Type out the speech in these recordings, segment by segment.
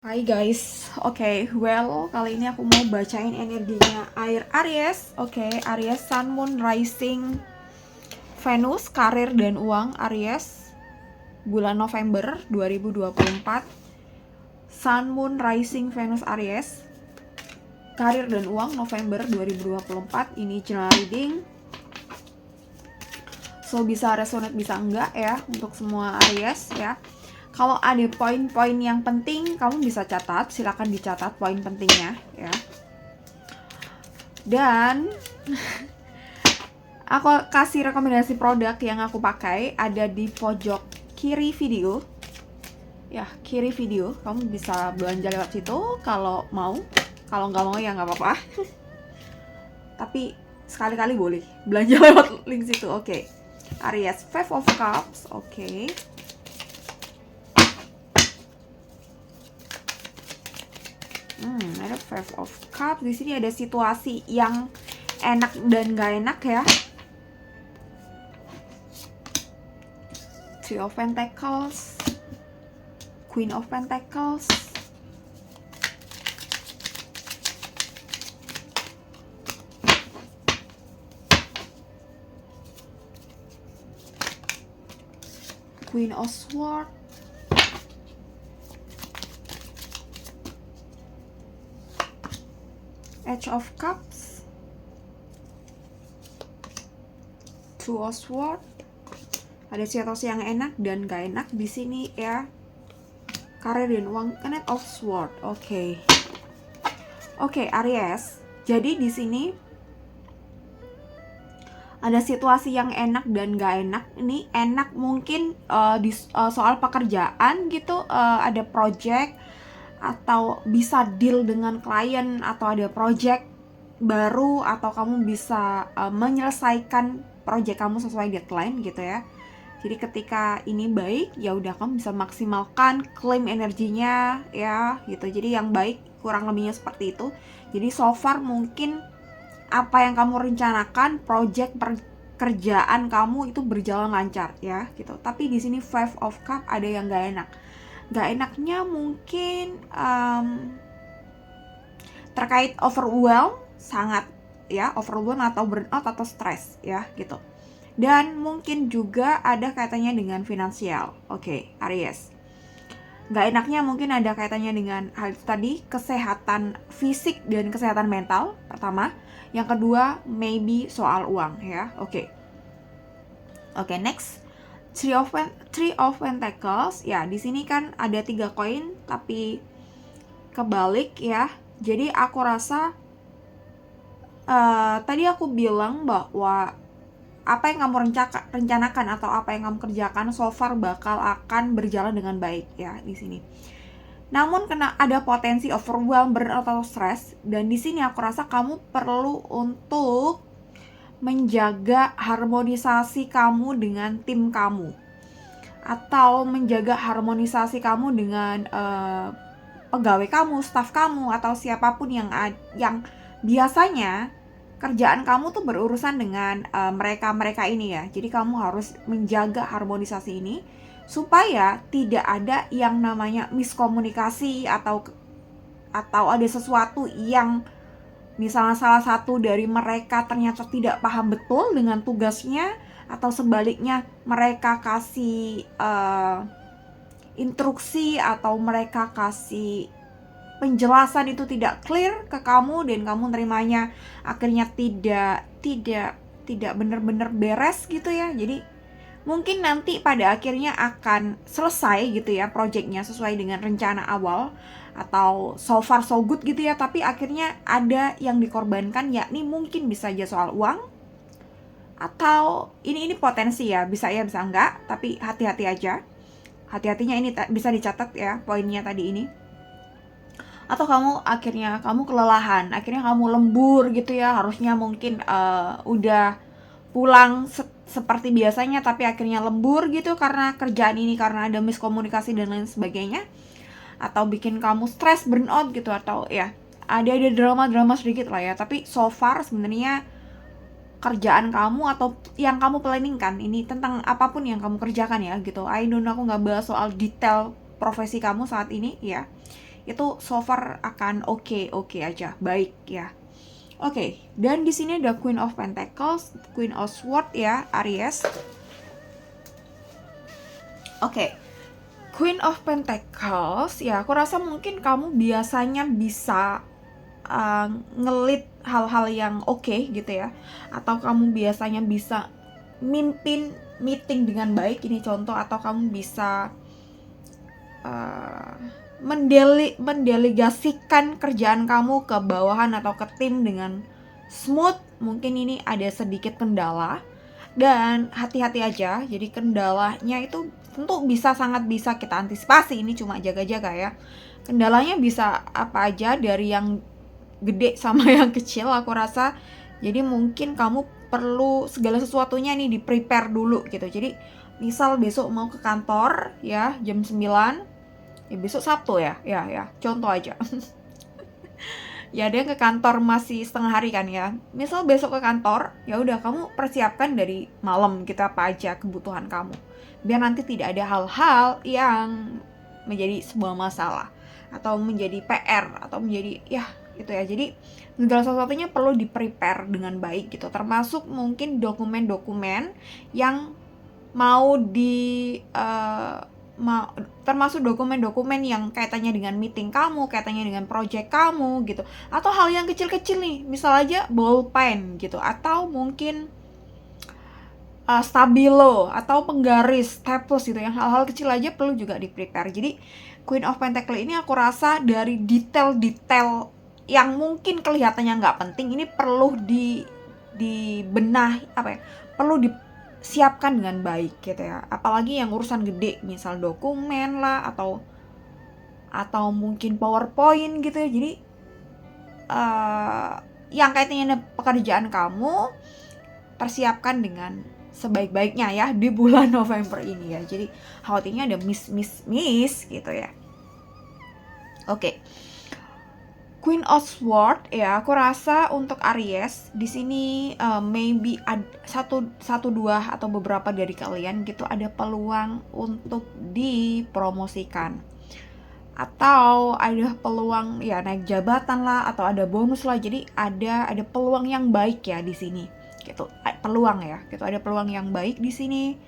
Hai guys, kali ini aku mau bacain energinya air Aries. Aries, Sun, Moon, Rising, Venus, karir dan uang Aries, bulan November 2024. Sun, Moon, Rising, Venus, Aries, karir dan uang November 2024. Ini general reading. So bisa resonate bisa enggak ya untuk semua Aries ya. Kalau ada poin-poin yang penting, kamu bisa catat, silakan dicatat poin pentingnya ya. Dan aku kasih rekomendasi produk yang aku pakai ada di pojok kiri video. Ya, kiri video. Kamu bisa belanja lewat situ kalau mau. Kalau nggak mau ya nggak apa-apa. Tapi sekali-kali boleh belanja lewat link situ. Aries, Five of Cups. Ada Five of Cups. Di sini ada situasi yang enak dan gak enak ya. Three of Pentacles, Queen of Pentacles, Queen of Swords, Edge of Cups, Two of Swords. Ada situasi yang enak dan gak enak di sini ya. Karir dan uang, Knight of Swords. Aries. Jadi di sini ada situasi yang enak dan gak enak. Ini enak mungkin soal pekerjaan gitu, ada project atau bisa deal dengan klien, atau ada project baru, atau kamu bisa menyelesaikan project kamu sesuai deadline gitu ya. Jadi ketika ini baik, ya udah kamu bisa maksimalkan klaim energinya ya gitu. Jadi yang baik kurang lebihnya seperti itu. Jadi so far mungkin apa yang kamu rencanakan, project pekerjaan kamu itu berjalan lancar ya gitu. Tapi di sini Five of Cup ada yang gak enak. Gak enaknya mungkin terkait overwhelm, sangat ya, overwhelm atau burnout atau stres ya gitu. Dan mungkin juga ada kaitannya dengan finansial. Aries. Gak enaknya mungkin ada kaitannya dengan hal tadi, kesehatan fisik dan kesehatan mental pertama. Yang kedua, maybe soal uang ya. Next. Three of Pentacles. Ya, di sini kan ada 3 koin tapi kebalik ya. Jadi aku rasa tadi aku bilang bahwa apa yang kamu rencanakan atau apa yang kamu kerjakan so far bakal akan berjalan dengan baik ya di sini. Namun kena ada potensi overwhelm, burnout atau stres, dan di sini aku rasa kamu perlu untuk menjaga harmonisasi kamu dengan tim kamu, atau menjaga harmonisasi kamu dengan pegawai kamu, staf kamu, atau siapapun yang biasanya kerjaan kamu tuh berurusan dengan mereka ini ya. Jadi kamu harus menjaga harmonisasi ini supaya tidak ada yang namanya miskomunikasi atau ada sesuatu yang misalnya salah satu dari mereka ternyata tidak paham betul dengan tugasnya, atau sebaliknya mereka kasih instruksi atau mereka kasih penjelasan itu tidak clear ke kamu dan kamu nerimanya akhirnya tidak benar-benar beres gitu ya. Jadi mungkin nanti pada akhirnya akan selesai gitu ya projectnya sesuai dengan rencana awal atau so far so good gitu ya, tapi akhirnya ada yang dikorbankan, yakni mungkin bisa aja soal uang, atau ini potensi ya, bisa ya bisa enggak, tapi hati-hati aja. Hati-hatinya ini bisa dicatat ya poinnya tadi ini. Atau akhirnya kamu kelelahan, akhirnya kamu lembur gitu ya, harusnya mungkin udah pulang seperti biasanya tapi akhirnya lembur gitu karena kerjaan ini, karena ada miskomunikasi dan lain sebagainya, atau bikin kamu stres, burnout gitu, atau ya ada drama sedikit lah ya. Tapi so far sebenarnya kerjaan kamu atau yang kamu planningkan ini tentang apapun yang kamu kerjakan ya gitu, I don't know, aku nggak bahas soal detail profesi kamu saat ini ya, itu so far akan oke aja, baik ya. Oke, dan di sini ada Queen of Pentacles, Queen of Swords ya, Aries. Oke, Queen of Pentacles ya, aku rasa mungkin kamu biasanya bisa ngelit hal-hal yang oke gitu ya, atau kamu biasanya bisa mimpin meeting dengan baik, ini contoh, atau kamu bisa mendelegasikan kerjaan kamu ke bawahan atau ke tim dengan smooth. Mungkin ini ada sedikit kendala, dan hati-hati aja. Jadi kendalanya itu tentu sangat bisa kita antisipasi, ini cuma jaga-jaga ya. Kendalanya bisa apa aja, dari yang gede sama yang kecil aku rasa. Jadi mungkin kamu perlu segala sesuatunya nih di prepare dulu gitu. Jadi misal besok mau ke kantor ya jam 9, ya besok Sabtu ya contoh aja. Ya dia ke kantor masih setengah hari kan ya, misal besok ke kantor, ya udah kamu persiapkan dari malam gitu apa aja kebutuhan kamu, biar nanti tidak ada hal-hal yang menjadi sebuah masalah atau menjadi PR atau menjadi ya gitu ya. Jadi segala sesuatunya perlu di prepare dengan baik gitu, termasuk mungkin dokumen-dokumen yang mau termasuk dokumen-dokumen yang kaitannya dengan meeting kamu, kaitannya dengan project kamu gitu, atau hal yang kecil-kecil nih, misal aja ballpen gitu, atau mungkin stabilo atau penggaris, staples gitu, yang hal-hal kecil aja perlu juga di prepare. Jadi Queen of Pentacles ini aku rasa dari detail-detail yang mungkin kelihatannya nggak penting, ini perlu dibenahi, perlu siapkan dengan baik gitu ya. Apalagi yang urusan gede, misal dokumen lah atau mungkin PowerPoint gitu ya. Jadi yang kaitannya dengan pekerjaan kamu persiapkan dengan sebaik-baiknya ya di bulan November ini ya. Jadi khawatirnya ada miss gitu ya. Oke. Queen of Swords ya, aku rasa untuk Aries di sini maybe satu dua atau beberapa dari kalian gitu ada peluang untuk dipromosikan, atau ada peluang ya naik jabatan lah, atau ada bonus lah. Jadi ada peluang yang baik ya di sini gitu, peluang ya gitu, ada peluang yang baik di sini.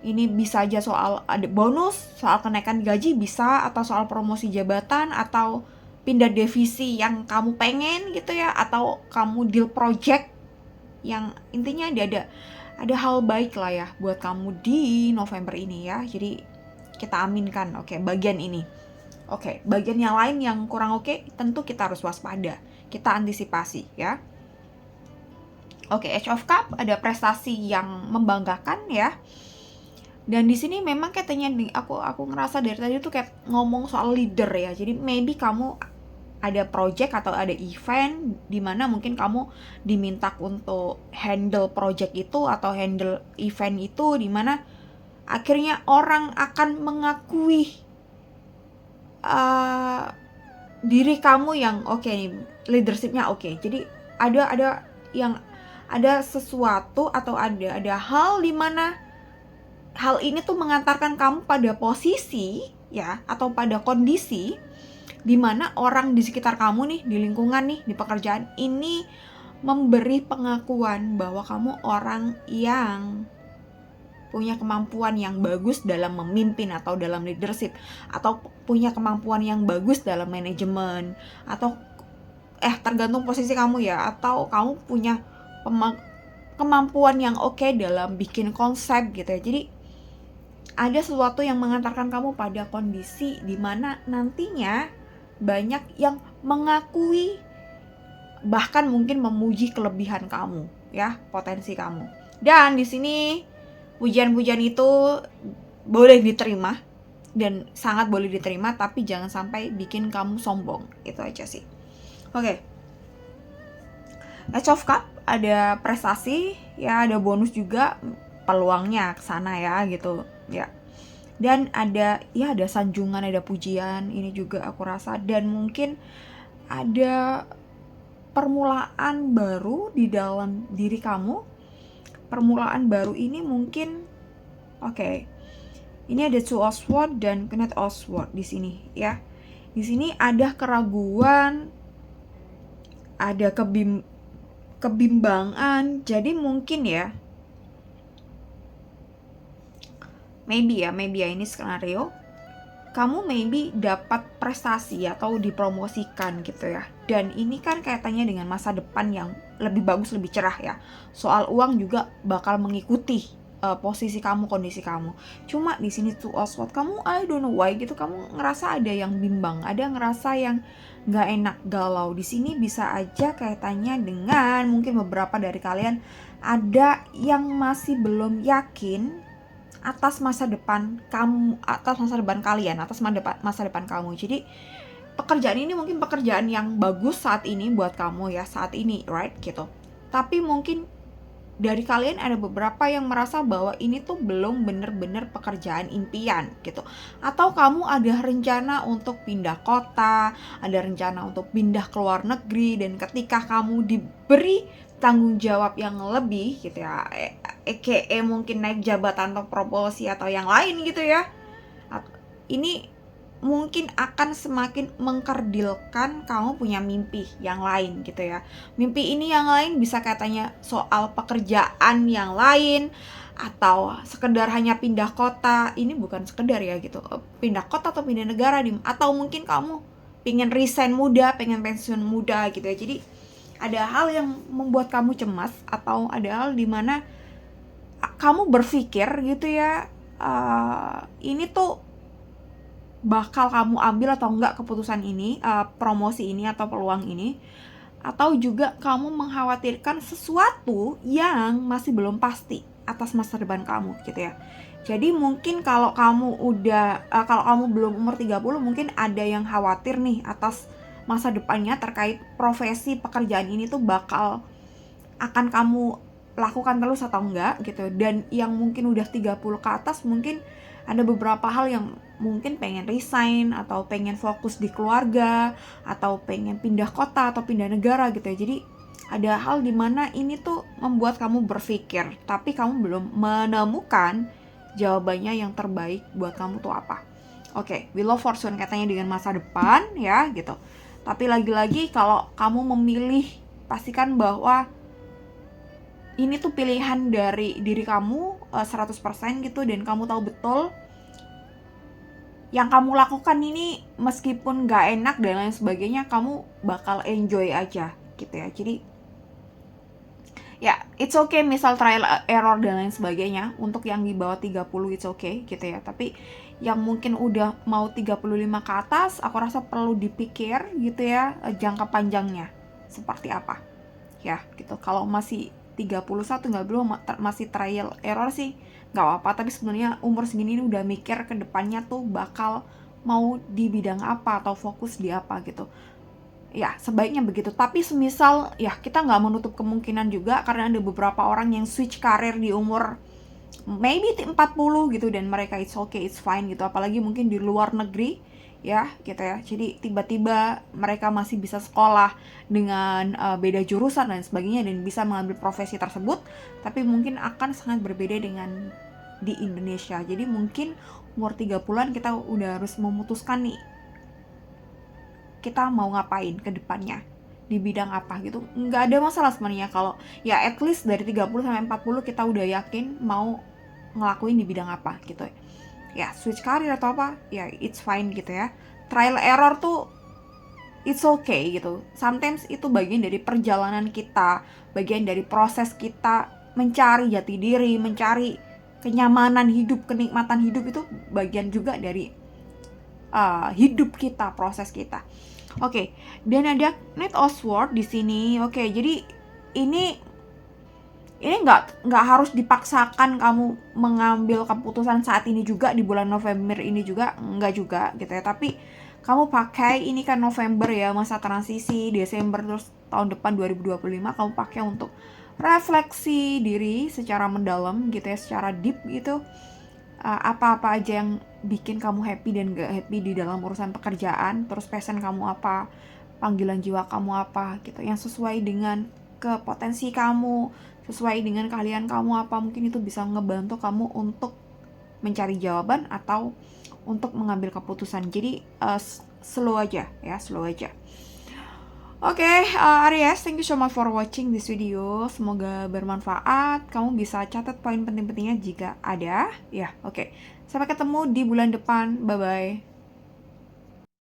Ini bisa aja soal ada bonus, soal kenaikan gaji bisa, atau soal promosi jabatan, atau pindah divisi yang kamu pengen gitu ya, atau kamu deal project yang intinya ada hal baik lah ya buat kamu di November ini ya. Jadi kita aminkan bagian ini. Bagian yang lain yang kurang tentu kita harus waspada, kita antisipasi ya. Age of Cup ada prestasi yang membanggakan ya. Dan di sini memang katanya aku ngerasa dari tadi tuh kayak ngomong soal leader ya. Jadi maybe kamu ada project atau ada event di mana mungkin kamu diminta untuk handle project itu atau handle event itu, di mana akhirnya orang akan mengakui diri kamu yang nih, leadershipnya Jadi ada sesuatu atau ada hal di mana hal ini tuh mengantarkan kamu pada posisi ya, atau pada kondisi di mana orang di sekitar kamu nih, di lingkungan nih, di pekerjaan ini memberi pengakuan bahwa kamu orang yang punya kemampuan yang bagus dalam memimpin atau dalam leadership, atau punya kemampuan yang bagus dalam manajemen, atau tergantung posisi kamu ya, atau kamu punya kemampuan yang dalam bikin konsep gitu ya. Jadi ada sesuatu yang mengantarkan kamu pada kondisi di mana nantinya banyak yang mengakui, bahkan mungkin memuji kelebihan kamu ya, potensi kamu. Dan di sini pujian-pujian itu boleh diterima dan sangat boleh diterima, tapi jangan sampai bikin kamu sombong. Itu aja sih. Age of Cup ada prestasi ya, ada bonus juga, peluangnya ke sana ya gitu ya. Dan ada sanjungan, ada pujian, ini juga aku rasa. Dan mungkin ada permulaan baru di dalam diri kamu. Permulaan baru ini mungkin ini ada Two of Swords dan Knight of Swords di sini ya. Di sini ada keraguan, ada kebimbangan. Jadi mungkin ya, maybe ya ini skenario, kamu maybe dapat prestasi atau dipromosikan gitu ya. Dan ini kan kaitannya dengan masa depan yang lebih bagus, lebih cerah ya. Soal uang juga bakal mengikuti posisi kamu, kondisi kamu. Cuma di sini tuh Oswald, kamu I don't know why gitu, kamu ngerasa ada yang bimbang, ada ngerasa yang nggak enak, galau. Di sini bisa aja kaitannya dengan mungkin beberapa dari kalian ada yang masih belum yakin atas masa depan kamu, atas masa depan kalian, atas masa depan kamu. Jadi pekerjaan ini mungkin pekerjaan yang bagus saat ini buat kamu ya, saat ini, right gitu. Tapi mungkin dari kalian ada beberapa yang merasa bahwa ini tuh belum bener-bener pekerjaan impian gitu. Atau kamu ada rencana untuk pindah kota, ada rencana untuk pindah ke luar negeri, dan ketika kamu diberi tanggung jawab yang lebih gitu ya, mungkin naik jabatan atau promosi atau yang lain gitu ya, ini mungkin akan semakin mengkerdilkan kamu punya mimpi yang lain gitu ya. Mimpi ini yang lain bisa katanya soal pekerjaan yang lain, atau sekedar hanya pindah kota. Ini bukan sekedar ya gitu, pindah kota atau pindah negara, atau mungkin kamu pengen resign muda, pengen pensiun muda gitu ya. Jadi ada hal yang membuat kamu cemas, atau ada hal dimana kamu berpikir gitu ya, ini tuh bakal kamu ambil atau enggak keputusan ini, promosi ini atau peluang ini. Atau juga kamu mengkhawatirkan sesuatu yang masih belum pasti atas masa depan kamu gitu ya. Jadi mungkin kalau kamu kalau kamu belum umur 30, mungkin ada yang khawatir nih atas masa depannya terkait profesi pekerjaan ini tuh akan kamu lakukan terus atau enggak gitu. Dan yang mungkin udah 30 ke atas, mungkin ada beberapa hal yang mungkin pengen resign, atau pengen fokus di keluarga, atau pengen pindah kota atau pindah negara gitu ya. Jadi ada hal dimana ini tuh membuat kamu berpikir, tapi kamu belum menemukan jawabannya yang terbaik buat kamu tuh apa. Oke, Wheel of Fortune katanya dengan masa depan ya gitu. Tapi lagi-lagi kalau kamu memilih, pastikan bahwa ini tuh pilihan dari diri kamu 100% gitu, dan kamu tahu betul yang kamu lakukan ini meskipun gak enak dan lain sebagainya, kamu bakal enjoy aja gitu ya. Jadi ya it's okay misal trial error dan lain sebagainya. Untuk yang di bawah 30 it's okay gitu ya. Tapi yang mungkin udah mau 35 ke atas, aku rasa perlu dipikir gitu ya, jangka panjangnya seperti apa ya gitu. Kalau masih 31 nggak, belum masih trial error sih nggak apa-apa. Tapi sebenarnya umur segini ini udah mikir ke depannya tuh bakal mau di bidang apa atau fokus di apa gitu ya, sebaiknya begitu. Tapi semisal ya kita nggak menutup kemungkinan juga, karena ada beberapa orang yang switch karir di umur maybe 40 gitu, dan mereka it's okay, it's fine gitu. Apalagi mungkin di luar negeri ya gitu ya. Jadi tiba-tiba mereka masih bisa sekolah dengan beda jurusan dan sebagainya, dan bisa mengambil profesi tersebut, tapi mungkin akan sangat berbeda dengan di Indonesia. Jadi mungkin umur 30-an kita udah harus memutuskan nih, kita mau ngapain ke depannya, di bidang apa gitu. Nggak ada masalah sebenarnya kalau ya at least dari 30 sampai 40 kita udah yakin mau ngelakuin di bidang apa gitu ya. Switch karir atau apa ya it's fine gitu ya. Trial error tuh it's okay gitu. Sometimes itu bagian dari perjalanan kita, bagian dari proses kita mencari jati diri, mencari kenyamanan hidup, kenikmatan hidup. Itu bagian juga dari hidup kita, proses kita. Oke, dan ada Knight of Swords di sini. Oke, jadi ini nggak harus dipaksakan kamu mengambil keputusan saat ini juga, di bulan November ini juga, nggak juga gitu ya. Tapi kamu pakai, ini kan November ya, masa transisi, Desember terus tahun depan 2025, kamu pakai untuk refleksi diri secara mendalam gitu ya, secara deep gitu. Apa-apa aja yang bikin kamu happy dan gak happy di dalam urusan pekerjaan, terus passion kamu apa, panggilan jiwa kamu apa gitu, yang sesuai dengan kepotensi kamu, sesuai dengan keahlian kamu apa. Mungkin itu bisa ngebantu kamu untuk mencari jawaban atau untuk mengambil keputusan. Jadi slow aja ya, slow aja. Oke, Aries, thank you so much for watching this video. Semoga bermanfaat. Kamu bisa catat poin penting-pentingnya jika ada. Ya, oke. Sampai ketemu di bulan depan. Bye-bye.